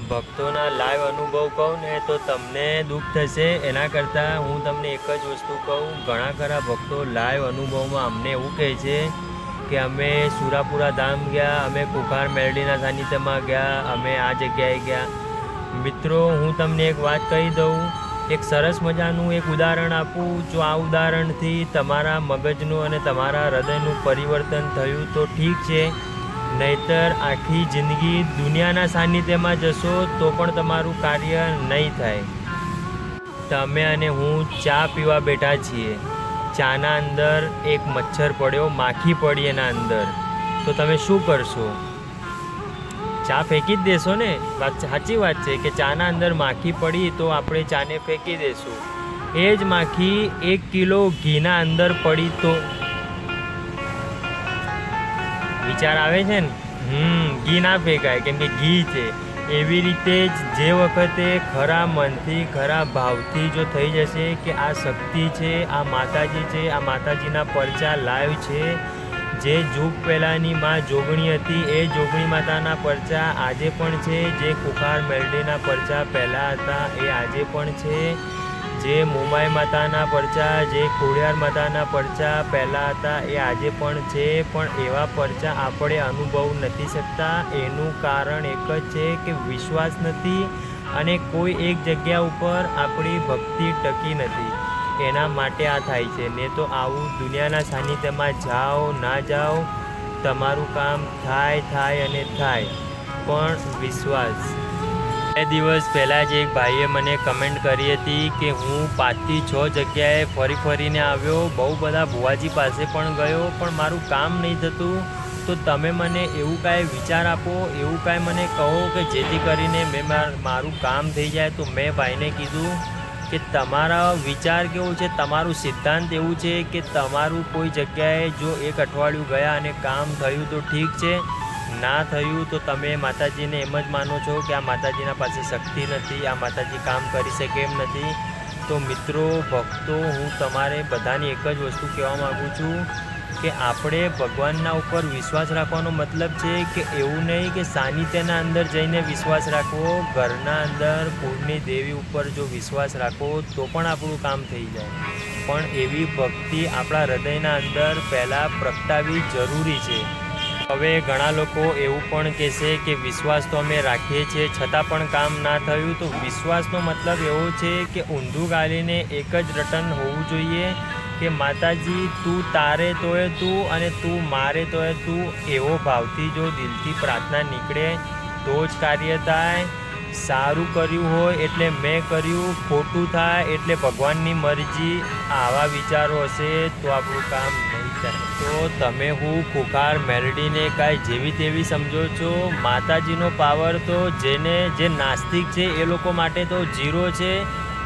ભક્તોના લાઈવ અનુભવ કહું ને તો તમને દુઃખ થશે. એના કરતાં હું તમને એક જ વસ્તુ કહું, ઘણા ખરા ભક્તો લાઈવ અનુભવમાં અમને એવું કહે છે કે અમે સુરાપુરા ધામ ગયા, અમે કુખાર મેલડીના સાનિધ્યમાં ગયા, અમે આ જગ્યાએ ગયા. મિત્રો, હું તમને એક વાત કહી દઉં, એક સરસ મજાનું એક ઉદાહરણ આપું. જો આ ઉદાહરણથી તમારા મગજનું અને તમારા હૃદયનું પરિવર્તન થયું તો ઠીક છે, નહીતર આખી જિંદગી દુનિયાના સાનિધ્યમાં જશો તો પણ તમારું કાર્ય નહીં થાય. તમે અને હું ચા પીવા બેઠા છીએ, ચાના અંદર એક મચ્છર પડ્યો, માખી પડી એના અંદર, તો તમે શું કરશો? ચા ફેંકી જ દેશો ને? વાત સાચી વાત છે કે ચાના અંદર માખી પડી તો આપણે ચાને ફેંકી દેશું. એ જ માખી 1 કિલો ઘીના અંદર પડી તો વિચાર આવે છે ને? ઘી ના ફેંકાય કેમ કે ઘી છે. એવી રીતે જ જે વખતે ખરા મનથી ખરા ભાવથી જો થઈ જશે કે આ શક્તિ છે, આ માતાજી છે, આ માતાજીના પરચા લાઈવ છે, જે યુગ પહેલાંની માં જોગણી હતી એ જોગણી માતાના પરચા આજે પણ છે, જે કુખાર મેલડીના પરચા પહેલાં હતા એ આજે પણ છે, જે મુંબાઈ માતાના પરચા, જે ખોડિયાર માતાના પરચા પહેલાં હતા એ આજે પણ છે. પણ એવા પરચા આપણે અનુભવ નથી શકતા. એનું કારણ એક જ છે કે વિશ્વાસ નથી અને કોઈ એક જગ્યા ઉપર આપણી ભક્તિ ટકી નથી. એના માટે આ થાય છે. ને તો આવું દુનિયાના સાનિધ્યમાં જાઓ ના જાઓ, તમારું કામ થાય અને થાય, પણ વિશ્વાસ. 2 દિવસ પહેલાં જ એક ભાઈએ મને કમેન્ટ કરી હતી કે હું 5 થી 6 જગ્યાએ ફરીને આવ્યો, બહુ બધા ભુવાજી પાસે પણ ગયો, પણ મારું કામ નહીં થતું. તો તમે મને એવું કાંઈ વિચાર આપો, એવું કાંઈ મને કહો કે જેથી કરીને મારું કામ થઈ જાય. તો મેં ભાઈને કીધું કે તમારા વિચાર કેવો છે, તમારું સિદ્ધાંત એવું છે કે તમારું કોઈ જગ્યાએ જો 1 અઠવાડિયું ગયા અને કામ થયું તો ઠીક છે, ના થયું તો તમે માતાજીને એમ જ માનો છો કે આ માતાજીના પાસે શક્તિ નથી, આ માતાજી કામ કરી શકે એમ નથી. તો મિત્રો, ભક્તો, હું તમારે બધાની એક જ વસ્તુ કહેવા માગું છું કે આપણે ભગવાનના ઉપર વિશ્વાસ રાખવાનો મતલબ છે કે એવું નહીં કે સાનિધ્યના અંદર જઈને વિશ્વાસ રાખવો, ઘરના અંદર કુળની દેવી ઉપર જો વિશ્વાસ રાખો તો પણ આપણું કામ થઈ જાય. પણ એવી ભક્તિ આપણા હૃદયના અંદર પહેલાં પ્રગટાવવી જરૂરી છે. હવે ઘણા લોકો એવું પણ કહેશે કે વિશ્વાસ તો અમે રાખીએ છીએ છતાં પણ કામ ના થયું. તો વિશ્વાસનો મતલબ એવો છે કે ઊંધું ગાલીને એક જ રટન હોવું જોઈએ કે માતાજી તું તારે તોય તું અને તું મારે તોય તું. એવો ભાવથી જો દિલથી પ્રાર્થના નીકળે તો જ કાર્ય થાય. સારું કર્યું હોય એટલે મેં કર્યું, ખોટું થાય એટલે ભગવાનની મરજી, આવા વિચારો હશે તો આપણું કામ નહીં થાય. તો તમે હું કુખાર મેલડીને કાંઈ જેવી તેવી સમજો છો? માતાજીનો પાવર તો જે નાસ્તિક છે એ લોકો માટે તો 0 છે,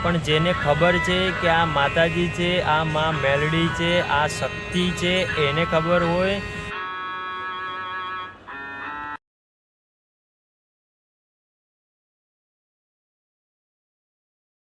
પણ જેને ખબર છે કે આ માતાજી છે, આ માં મેલડી છે, આ શક્તિ છે, એને ખબર હોય